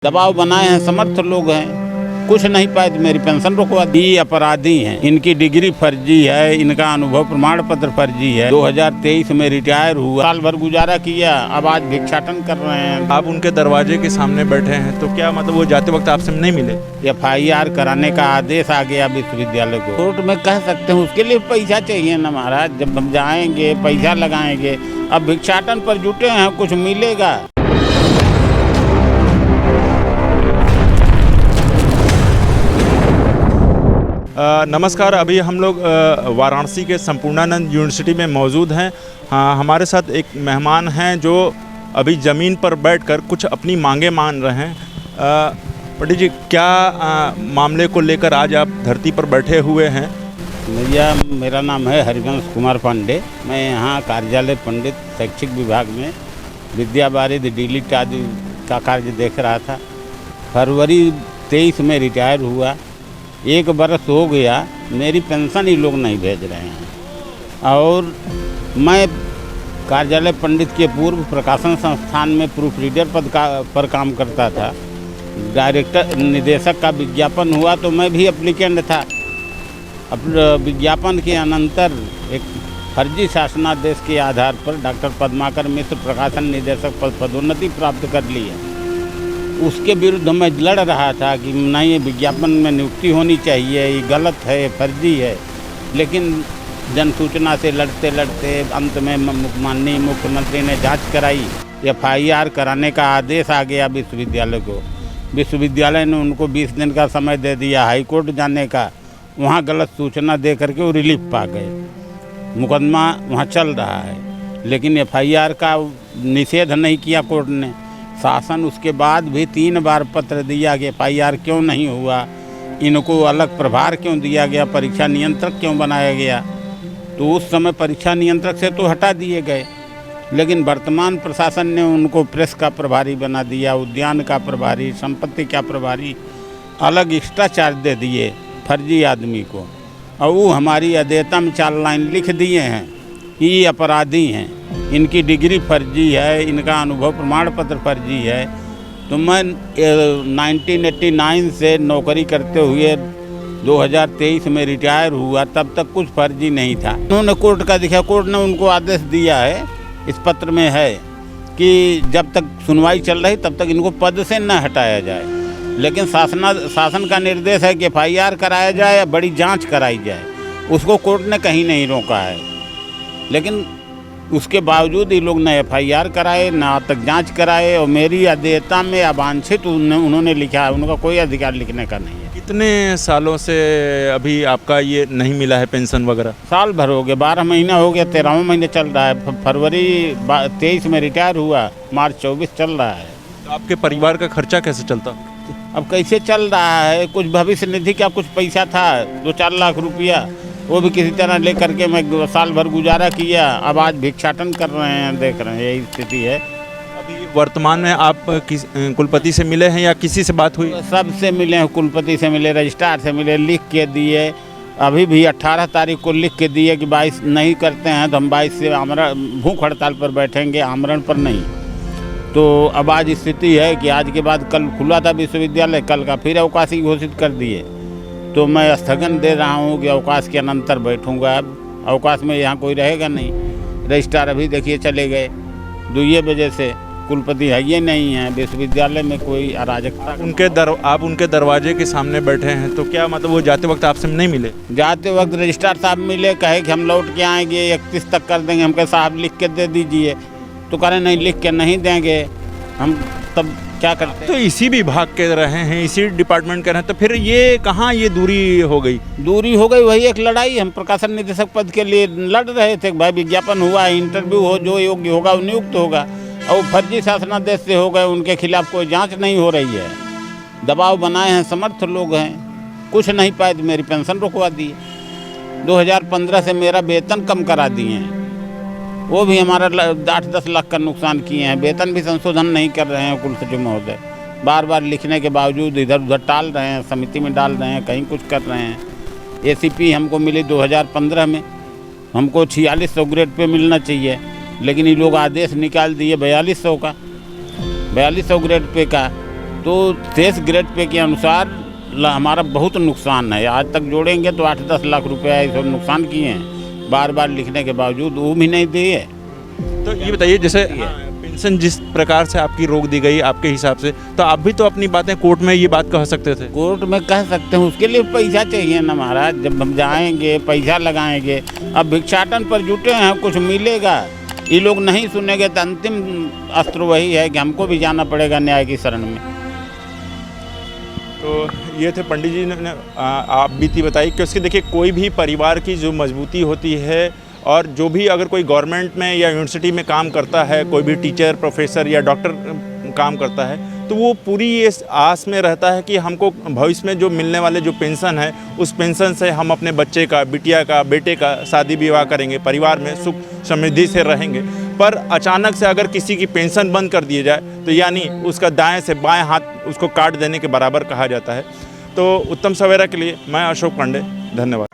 दबाव बनाए हैं, समर्थ लोग हैं, कुछ नहीं पाए तो मेरी पेंशन रुकवा दी। अपराधी हैं, इनकी डिग्री फर्जी है, इनका अनुभव प्रमाण पत्र फर्जी है। 2023 में रिटायर हुआ, साल भर गुजारा किया, अब आज भिक्षाटन कर रहे हैं। आप उनके दरवाजे के सामने बैठे हैं तो क्या मतलब वो जाते वक्त आपसे नहीं मिले? FIR कराने का आदेश आ गया विश्वविद्यालय को। कोर्ट में कह सकते हैं, उसके लिए पैसा चाहिए ना महाराज। जब हम जाएंगे पैसा लगाएंगे, अब भिक्षाटन पर जुटे हैं, कुछ मिलेगा। नमस्कार, अभी हम लोग वाराणसी के संपूर्णानंद यूनिवर्सिटी में मौजूद हैं। हाँ, हमारे साथ एक मेहमान हैं जो अभी ज़मीन पर बैठकर कुछ अपनी मांगे मान रहे हैं। पंडित जी, क्या मामले को लेकर आज आप धरती पर बैठे हुए हैं? भैया, मेरा नाम है हरिवंश कुमार पांडे। मैं यहाँ कार्यालय पंडित शैक्षिक विभाग में विद्या वारिद डिलीट आदि का कार्य देख रहा था। फरवरी 23 में रिटायर हुआ, 1 बरस हो गया, मेरी पेंशन ही लोग नहीं भेज रहे हैं। और मैं कार्यालय पंडित के पूर्व प्रकाशन संस्थान में प्रूफ रीडर पद पर काम करता था। डायरेक्टर निदेशक का विज्ञापन हुआ तो मैं भी एप्लीकेंट था। अब विज्ञापन के अनंतर एक फर्जी शासनादेश के आधार पर डॉक्टर पद्माकर मिश्र प्रकाशन निदेशक पद पदोन्नति प्राप्त कर ली है। उसके विरुद्ध मैं लड़ रहा था कि नहीं, ये विज्ञापन में नियुक्ति होनी चाहिए, ये गलत है, फर्जी है। लेकिन जन सूचना से लड़ते लड़ते अंत में माननीय मुख्यमंत्री ने जांच कराई। FIR कराने का आदेश आ गया विश्वविद्यालय को। विश्वविद्यालय ने उनको 20 दिन का समय दे दिया हाईकोर्ट जाने का। वहाँ गलत सूचना दे करके वो रिलीफ पा गए। मुकदमा वहाँ चल रहा है, लेकिन FIR का निषेध नहीं किया कोर्ट ने। शासन उसके बाद भी 3 बार पत्र दिया कि FIR क्यों नहीं हुआ, इनको अलग प्रभार क्यों दिया गया, परीक्षा नियंत्रक क्यों बनाया गया। तो उस समय परीक्षा नियंत्रक से तो हटा दिए गए, लेकिन वर्तमान प्रशासन ने उनको प्रेस का प्रभारी बना दिया, उद्यान का प्रभारी, संपत्ति का प्रभारी, अलग एक्स्ट्रा चार्ज दे दिए फर्जी आदमी को। और वो हमारी अध्येता में 4 लाइन लिख दिए हैं कि ये अपराधी हैं, इनकी डिग्री फर्जी है, इनका अनुभव प्रमाण पत्र फर्जी है। तो मैं 1989 से नौकरी करते हुए 2023 में रिटायर हुआ, तब तक कुछ फर्जी नहीं था। उन्होंने कोर्ट का दिखा, कोर्ट ने उनको आदेश दिया है, इस पत्र में है कि जब तक सुनवाई चल रही तब तक इनको पद से न हटाया जाए। लेकिन शासन का निर्देश है कि FIR कराया जाए या बड़ी जाँच कराई जाए। उसको कोर्ट ने कहीं नहीं रोका है, लेकिन उसके बावजूद ये लोग न FIR कराए, न तक जांच कराए। और मेरी अध्येता में अवांछित उन्होंने लिखा है, उनका कोई अधिकार लिखने का नहीं है। कितने सालों से अभी आपका ये नहीं मिला है पेंशन वगैरह? साल भर हो गया, 12 महीना हो गया, 13वां महीने चल रहा है। फरवरी 23 में रिटायर हुआ, मार्च 24 चल रहा है। तो आपके परिवार का खर्चा कैसे चलता? अब कैसे चल रहा है, कुछ भविष्य निधि का कुछ पैसा था, 2-4 लाख रुपया, वो भी किसी तरह ले करके मैं साल भर गुजारा किया। अब आज भिक्षाटन कर रहे हैं, देख रहे हैं, यही स्थिति है। अभी वर्तमान में आप कुलपति से मिले हैं या किसी से बात हुई? सबसे मिले हैं, कुलपति से मिले, रजिस्ट्रार से मिले, लिख के दिए। अभी भी 18 तारीख को लिख के दिए कि 22 नहीं करते हैं तो हम 22 से भूख हड़ताल पर बैठेंगे, आमरण पर नहीं। तो अब आज स्थिति है कि आज के बाद कल खुला था विश्वविद्यालय, कल का फिर अवकाश ही घोषित कर दिए। तो मैं स्थगन दे रहा हूँ कि अवकाश के अनंतर बैठूँगा। अब अवकाश में यहाँ कोई रहेगा नहीं। रजिस्ट्रार अभी देखिए चले गए 2 बजे से, कुलपति है ये नहीं है, विश्वविद्यालय में कोई अराजकता। आप उनके दरवाजे के सामने बैठे हैं तो क्या मतलब वो जाते वक्त आपसे नहीं मिले? जाते वक्त रजिस्ट्रार साहब मिले, कहे कि हम लौट के आएंगे, 31 तक कर देंगे। हम कहे साहब लिख के दे दीजिए, तो कह रहे नहीं, लिख के नहीं देंगे। हम तब क्या करते? तो इसी विभाग के रहे हैं, इसी डिपार्टमेंट के रहे हैं, तो फिर ये कहाँ ये दूरी हो गई? दूरी हो गई, वही एक लड़ाई। हम प्रकाशन निदेशक पद के लिए लड़ रहे थे, भाई विज्ञापन हुआ, इंटरव्यू हो, जो योग्य होगा वो नियुक्त होगा। और फर्जी शासनादेश से हो गए, उनके खिलाफ कोई जांच नहीं हो रही है। दबाव बनाए हैं, समर्थ लोग हैं, कुछ नहीं पाए तो मेरी पेंशन रुकवा दी। 2015 से मेरा वेतन कम करा दिए हैं, वो भी हमारा 8-10 लाख का नुकसान किए हैं। वेतन भी संशोधन नहीं कर रहे हैं कुल सचिव महोदय। बार बार लिखने के बावजूद इधर उधर टाल रहे हैं, समिति में डाल रहे हैं, कहीं कुछ कर रहे हैं। ACP हमको मिली 2015 में, हमको 4600 ग्रेड पे मिलना चाहिए, लेकिन ये लोग आदेश निकाल दिए 4200 का, 4200 ग्रेड पे का। तो शेष ग्रेड पे के अनुसार हमारा बहुत नुकसान है। आज तक जोड़ेंगे तो 8-10 लाख रुपए ये सब नुकसान किए हैं, बार बार लिखने के बावजूद वो भी नहीं दिए। तो ये बताइए, जैसे पेंशन जिस प्रकार से आपकी रोक दी गई आपके हिसाब से, तो आप भी तो अपनी बातें कोर्ट में ये बात कह सकते थे। कोर्ट में कह सकते हैं, उसके लिए पैसा चाहिए ना महाराज। जब हम जाएंगे पैसा लगाएंगे, अब भिक्षाटन पर जुटे हैं, कुछ मिलेगा। ये लोग नहीं सुनेंगे तो अंतिम अस्त्र वही है कि हमको भी जाना पड़ेगा न्याय की शरण में। तो ये थे पंडित जी ने आप बीती बताई कि उसकी देखिए कोई भी परिवार की जो मजबूती होती है, और जो भी अगर कोई गवर्नमेंट में या यूनिवर्सिटी में काम करता है, कोई भी टीचर, प्रोफेसर या डॉक्टर काम करता है, तो वो पूरी ये आस में रहता है कि हमको भविष्य में जो मिलने वाले जो पेंशन है, उस पेंशन से हम अपने बच्चे का, बिटिया का, बेटे का शादी विवाह करेंगे, परिवार में सुख समृद्धि से रहेंगे। पर अचानक से अगर किसी की पेंशन बंद कर दी जाए तो यानी उसका दाएं से बाएं हाथ उसको काट देने के बराबर कहा जाता है। तो उत्तम सवेरा के लिए मैं अशोक पांडे, धन्यवाद।